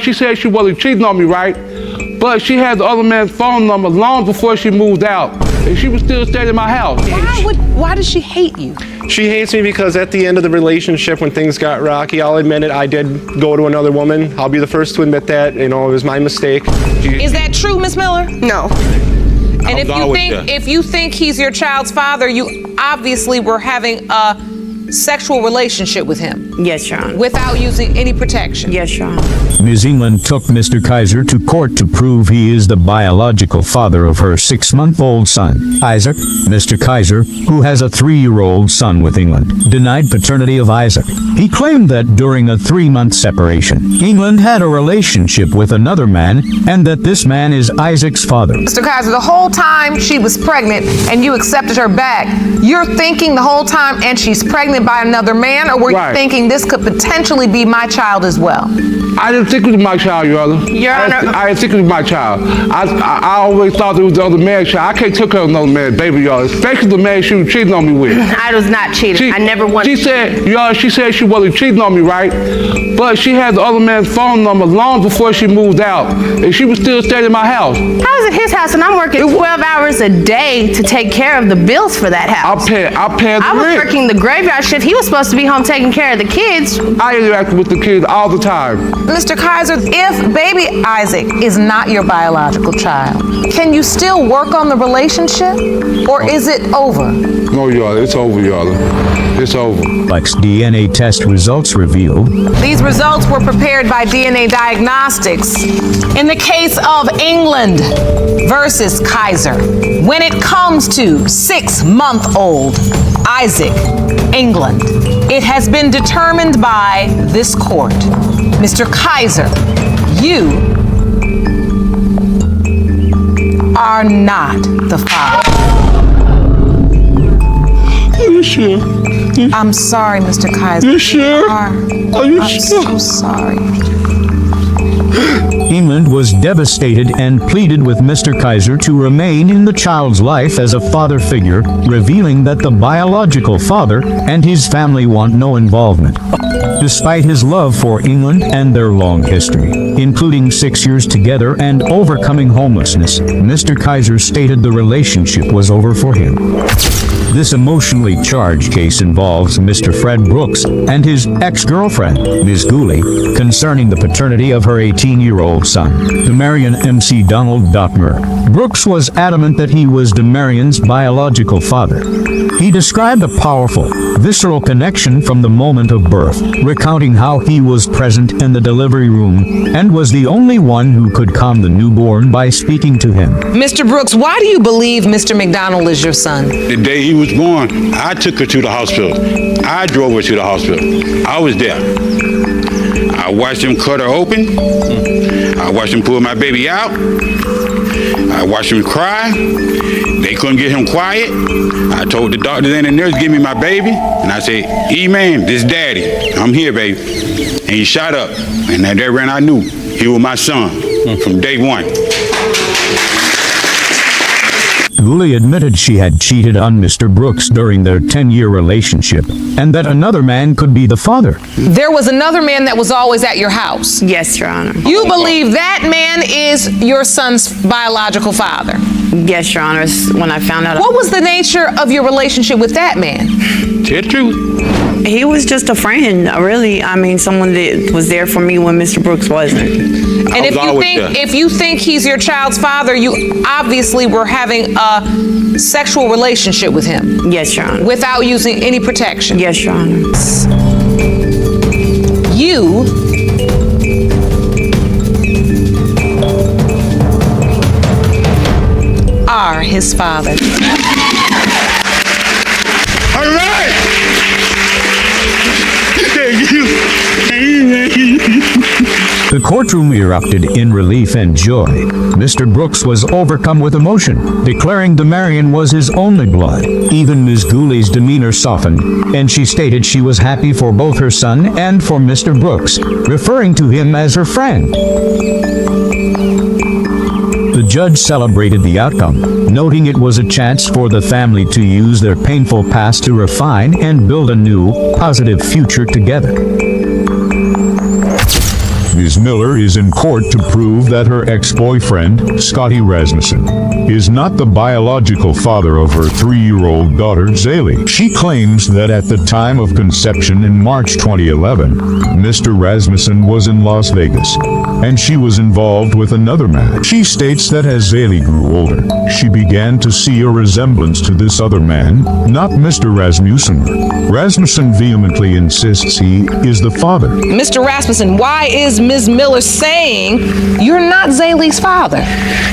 she said she wasn't cheating on me, right? But she had the other man's phone number long before she moved out. And she was still staying in my house. Why does she hate you? She hates me because at the end of the relationship, when things got rocky, I'll admit it, I did go to another woman. I'll be the first to admit that. You know, it was my mistake. Is that true, Miss Miller? No. And if you think he's your child's father, you obviously were having a sexual relationship with him. Yes, Your Honor. Without using any protection. Yes, Your Honor. Ms. England took Mr. Kaiser to court to prove he is the biological father of her 6-month-old son, Isaac. Mr. Kaiser, who has a 3-year-old son with England, denied paternity of Isaac. He claimed that during a 3-month separation, England had a relationship with another man and that this man is Isaac's father. Mr. Kaiser, the whole time she was pregnant and you accepted her back, you're thinking the whole time and she's pregnant by another man, or were you thinking this could potentially be my child as well? I didn't think it was my child, Your Honor. Your Honor. I didn't think it was my child. I always thought it was the other man's child. I can't take care of another man's baby, Your Honor, especially the man she was cheating on me with. I was not cheating. I never wanted. She said, Your Honor, she said she wasn't cheating on me, right? But she had the other man's phone number long before she moved out. And she was still staying in my house. How is it his house and I'm working 12 hours a day to take care of the bills for that house? I paid the I was rent. working the graveyard shift. He was supposed to be home taking care of the kids. I interacted with the kids all the time. Mr. Kaiser, if baby Isaac is not your biological child, can you still work on the relationship, or is it over? No, Your Honor, it's over, Your Honor. It's over. Like DNA test results revealed, These results were prepared by DNA Diagnostics in the case of England versus Kaiser. When it comes to 6-month-old Isaac England, it has been determined by this court. Mr. Kaiser, you are not the father. Are you sure? I'm sorry, Mr. Kaiser. You sure? Are you I'm sure? so sorry. England was devastated and pleaded with Mr. Kaiser to remain in the child's life as a father figure, revealing that the biological father and his family want no involvement. Despite his love for England and their long history, including 6 years together and overcoming homelessness, Mr. Kaiser stated the relationship was over for him. This emotionally charged case involves Mr. Fred Brooks and his ex-girlfriend, Ms. Gooley, concerning the paternity of her 18-year-old son, Demarion MC Donald Dockmer. Brooks was adamant that he was Demarion's biological father. He described a powerful, visceral connection from the moment of birth, recounting how he was present in the delivery room and was the only one who could calm the newborn by speaking to him. Mr. Brooks, why do you believe Mr. McDonald is your son? The day he was born, I took her to the hospital. I drove her to the hospital. I was there. I watched him cut her open. I watched him pull my baby out. I watched him cry. They couldn't get him quiet. I told the doctors and the nurse, give me my baby. And I said, E-man, this daddy. I'm here, baby. And he shot up. And at that run, I knew he was my son from day one. Gooley admitted she had cheated on Mr. Brooks during their 10-year relationship, and that another man could be the father. There was another man that was always at your house. Yes, Your Honor. You believe that man is your son's biological father? Yes, Your Honor. When I found out. What was the nature of your relationship with that man? Tell the truth. He was just a friend, really. I mean, someone that was there for me when Mr. Brooks wasn't. And if you think he's your child's father, you obviously were having a sexual relationship with him. Yes, Your Honor. Without using any protection. Yes, Your Honor. You are his father. All right. Thank you. The courtroom erupted in relief and joy. Mr. Brooks was overcome with emotion, declaring Demarion was his only blood. Even Ms. Gooley's demeanor softened, and she stated she was happy for both her son and for Mr. Brooks, referring to him as her friend. The judge celebrated the outcome, noting it was a chance for the family to use their painful past to refine and build a new, positive future together. Ms. Miller is in court to prove that her ex-boyfriend, Scotty Rasmussen, is not the biological father of her 3-year-old daughter, Zaylee. She claims that at the time of conception in March 2011, Mr. Rasmussen was in Las Vegas, and she was involved with another man. She states that as Zaylee grew older, she began to see a resemblance to this other man, not Mr. Rasmussen. Rasmussen vehemently insists he is the father. Mr. Rasmussen, why is Ms. Miller saying you're not Zaylee's father?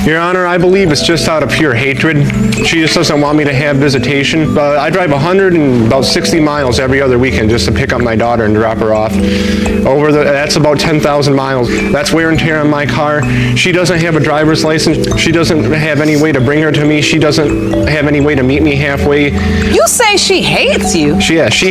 Your Honor, I believe it's just out of pure hatred. She just doesn't want me to have visitation. But I drive 160 miles every other weekend just to pick up my daughter and drop her off. That's about 10,000 miles. That's wear and tear on my car. She doesn't have a driver's license. She doesn't have any way to bring her to me. She doesn't have any way to meet me halfway. You say she hates you? She hates.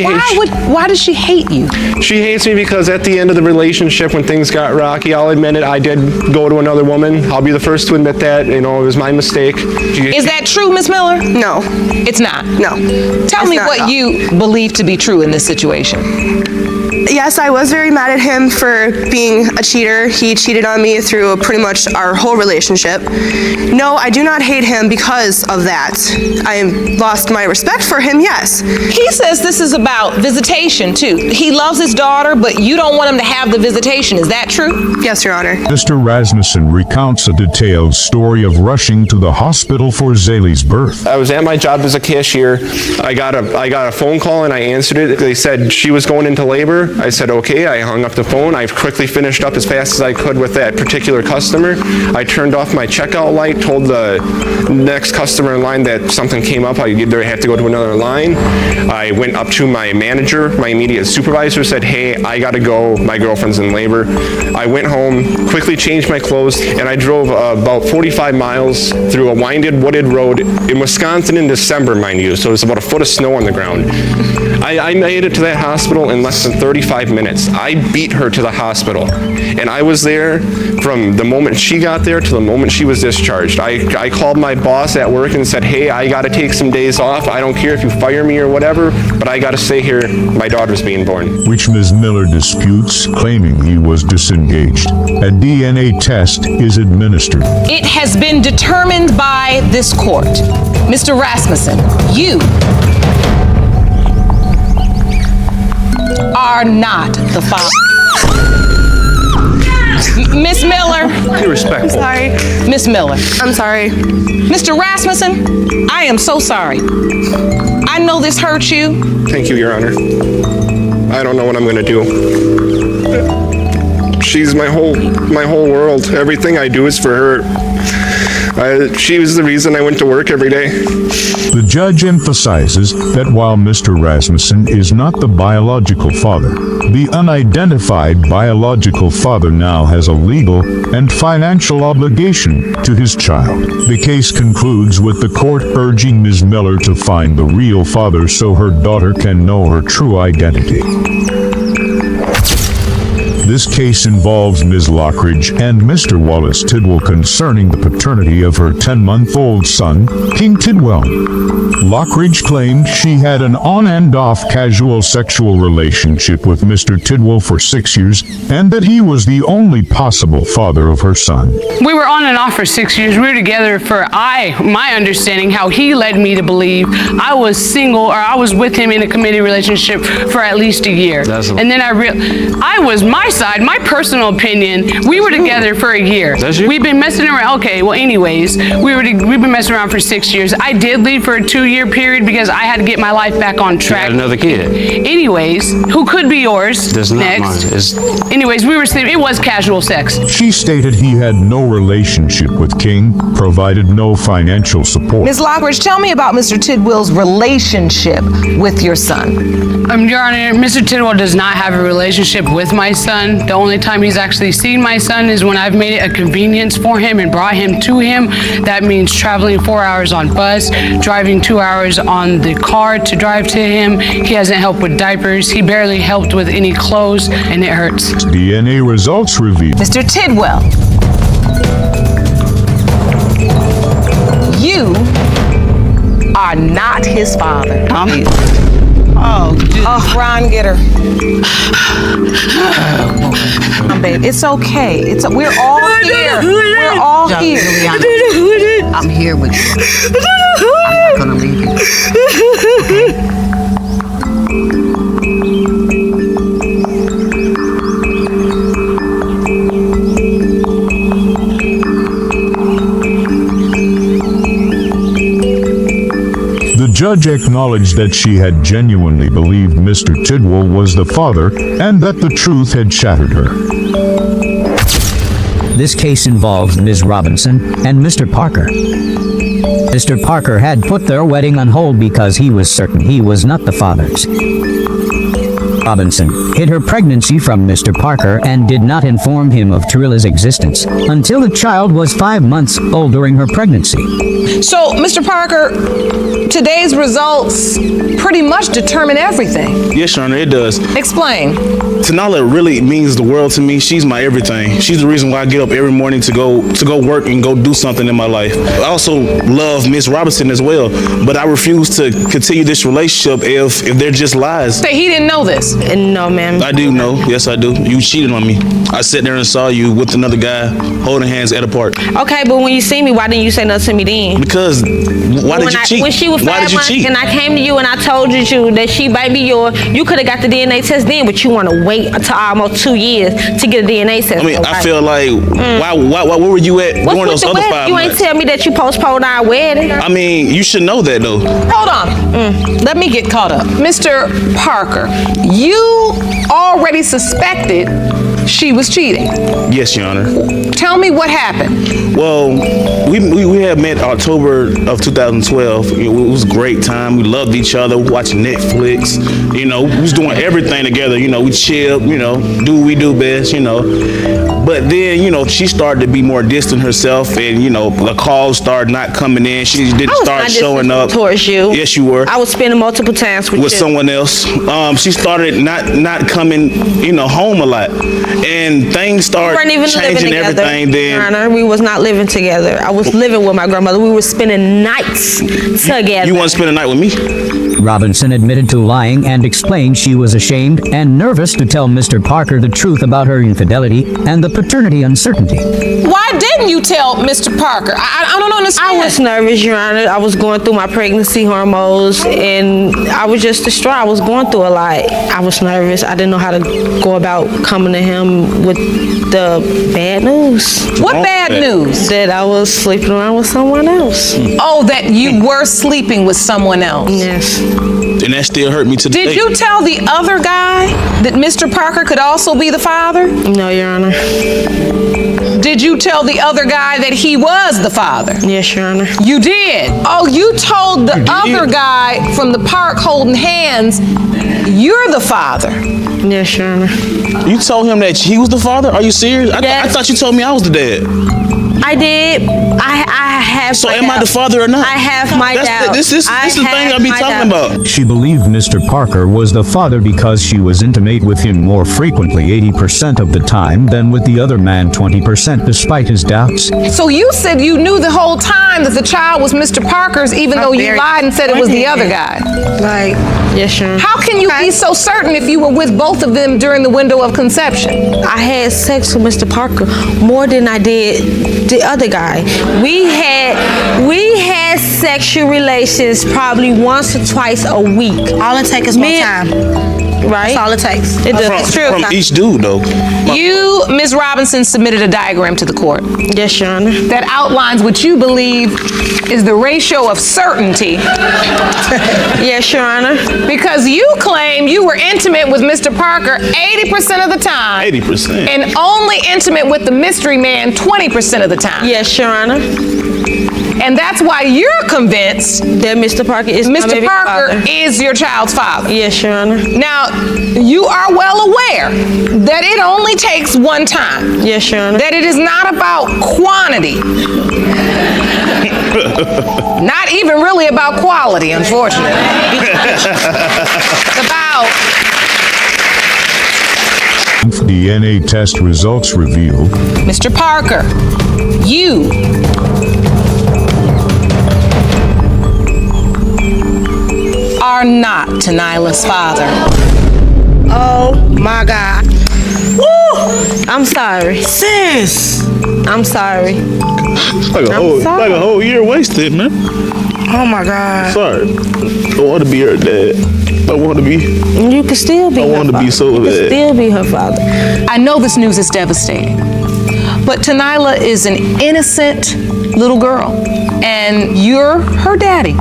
Why does she hate you? She hates me because at the end of the relationship, when things got rocky, I'll admit it, I did go to another woman. I'll be the first to admit that. You know, it was my mistake. Is that true, Ms. Miller? No. It's not? No. Tell me what you believe to be true in this situation. Yes, I was very mad at him for being a cheater. He cheated on me through pretty much our whole relationship. No, I do not hate him because of that. I lost my respect for him, yes. He says this is about visitation, too. He loves his daughter, but you don't want him to have the visitation. Is that true? Yes, Your Honor. Mr. Rasmussen recounts a detailed story of rushing to the hospital for Zaylee's birth. I was at my job as a cashier. I got a phone call and I answered it. They said she was going into labor. I said, okay. I hung up the phone. I quickly finished up as fast as I could with that particular customer. I turned off my checkout light, told the next customer in line that something came up. I either had to go to another line. I went up to my manager, my immediate supervisor, said, hey, I gotta go. My girlfriend's in labor. I went home, quickly changed my clothes, and I drove about 45 miles through a winded, wooded road in Wisconsin in December, mind you, so it was about a foot of snow on the ground. I made it to that hospital in less than 35 minutes. I beat her to the hospital, and I was there from the moment she got there to the moment she was discharged. I called my boss at work and said, hey, I gotta take some days off. I don't care if you fire me or whatever, but I gotta stay here. My daughter's being born. Which Ms. Miller disputes, claiming he was disengaged. A DNA test is administered. It has been determined by this court. Mr. Rasmussen, you are not the father. Miss Miller. Be respectful. Sorry. Miss Miller. I'm sorry. Mr. Rasmussen, I am so sorry. I know this hurts you. Thank you, Your Honor. I don't know what I'm gonna do. She's my whole world. Everything I do is for her. She was the reason I went to work every day. The judge emphasizes that while Mr. Rasmussen is not the biological father, the unidentified biological father now has a legal and financial obligation to his child. The case concludes with the court urging Ms. Miller to find the real father so her daughter can know her true identity. This case involves Ms. Lockridge and Mr. Wallace Tidwell concerning the paternity of her 10-month-old son, King Tidwell. Lockridge claimed she had an on and off casual sexual relationship with Mr. Tidwell for 6 years and that he was the only possible father of her son. We were on and off for 6 years. We were together for, my understanding, how he led me to believe I was single, or I was with him in a committed relationship for at least a year. And then I was my side, my personal opinion, we were together for a year. We've been messing around. Okay, well, anyways, we've been messing around for 6 years. I did leave for a 2-year period because I had to get my life back on track. You had another kid. Anyways, who could be yours? That's not next. mine. Anyways, we were sleeping. It was casual sex. She stated he had no relationship with King, provided no financial support. Ms. Lockridge, tell me about Mr. Tidwell's relationship with your son. Your Honor, Mr. Tidwell does not have a relationship with my son. The only time he's actually seen my son is when I've made it a convenience for him and brought him to him. That means traveling 4 hours on bus, driving 2 hours on the car to drive to him. He hasn't helped with diapers. He barely helped with any clothes, and it hurts. DNA results reveal. Mr. Tidwell, you are not his father. Oh, Ron, get her. Babe, it's okay. We're all here. We're all here. I'm here with you. I'm not gonna leave you. Okay? The judge acknowledged that she had genuinely believed Mr. Tidwell was the father and that the truth had shattered her. This case involves Ms. Robinson and Mr. Parker. Mr. Parker had put their wedding on hold because he was certain he was not the father's. Robinson hid her pregnancy from Mr. Parker and did not inform him of Trilla's existence until the child was 5 months old during her pregnancy. So, Mr. Parker, today's results pretty much determine everything. Yes, Your Honor, it does. Explain. Tanala really means the world to me. She's my everything. She's the reason why I get up every morning to go work and go do something in my life. I also love Miss Robinson as well, but I refuse to continue this relationship if they're just lies. Say he didn't know this. No, ma'am. I do know. Yes, I do. You cheated on me. I sat there and saw you with another guy holding hands at a park. Okay, but when you see me, why didn't you say nothing to me then? Because why did you cheat? When she was Why 5 did you months cheat? and I came to you and I told you that she might be yours, you could have got the DNA test then, but you want to wait until almost 2 years to get a DNA test. I mean, I feel like, where were you at during those other 5 months? You ain't tell me that you postponed our wedding. I mean, you should know that though. Hold on. Let me get caught up. Mr. Parker, you already suspected she was cheating. Yes, Your Honor. Tell me what happened. Well, we had met October of 2012. It was a great time. We loved each other, watching Netflix. You know, we was doing everything together. You know, we chilled, you know, do what we do best, you know. But then, you know, she started to be more distant herself and, you know, the calls started not coming in. She didn't start showing up. Towards you. Yes, you were. I was spending multiple times with you. Someone else. She started not coming, you know, home a lot. And things started changing everything then. Your Honor, we was not living together. I was living with my grandmother. We were spending nights together. You want to spend a night with me? Robinson admitted to lying and explained she was ashamed and nervous to tell Mr. Parker the truth about her infidelity and the paternity uncertainty. Why didn't you tell Mr. Parker? I don't understand. I was nervous, Your Honor. I was going through my pregnancy hormones, and I was just distraught. I was going through a lot. I was nervous. I didn't know how to go about coming to him with the bad news. What bad news? That I was sleeping around with someone else. Oh, that you were sleeping with someone else? Yes. And that still hurt me to the day. Did you tell the other guy that Mr. Parker could also be the father? No, Your Honor. Did you tell the other guy that he was the father? Yes, Your Honor. You did? Oh, you told the other guy from the park holding hands, you're the father. Yes, Your Honor. You told him that he was the father? Are you serious? I thought you told me I was the dad. I did. I have. So am I the father or not? I have my doubt. This is the thing I be talking about. She believed Mr. Parker was the father because she was intimate with him more frequently 80% of the time than with the other man 20% despite his doubts. So you said you knew the whole time that the child was Mr. Parker's even though you lied and said it was the other guy? Like, yes, sure. How can you be so certain if you were with both of them during the window of conception? I had sex with Mr. Parker more than I did the other guy. We had sexual relations probably once or twice a week. All it takes is more time. Right? That's all it takes. It's true. From each dude, though. You, Ms. Robinson, submitted a diagram to the court. Yes, Your Honor. That outlines what you believe is the ratio of certainty. Yes, Your Honor. Because you claim you were intimate with Mr. Parker 80% of the time. 80%. And only intimate with the mystery man 20% of the time. Yes, Your Honor. And that's why you're convinced that Mr. Parker is my baby father. Is your child's father. Yes, Your Honor. Now, you are well aware that it only takes one time. Yes, Your Honor. That it is not about quantity. Not even really about quality, unfortunately. It's about... DNA test results reveal Mr. Parker, you are not Tanyla's father. Oh my God. Woo! I'm sorry. Sis. I'm sorry. Like a whole year wasted, man. Oh my God. Sorry. I want to be her dad. I want to be. You can still be. I want to be so You can bad. still be her father. I know this news is devastating, but Tanyla is an innocent little girl, and you're her daddy.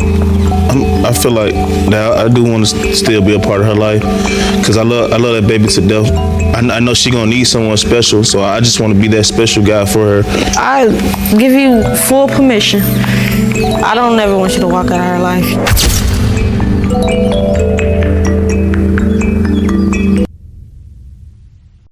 I feel like now I do want to still be a part of her life because I love that baby to death. I know she gonna need someone special, so I just want to be that special guy for her. I give you full permission. I don't ever want you to walk out of her life.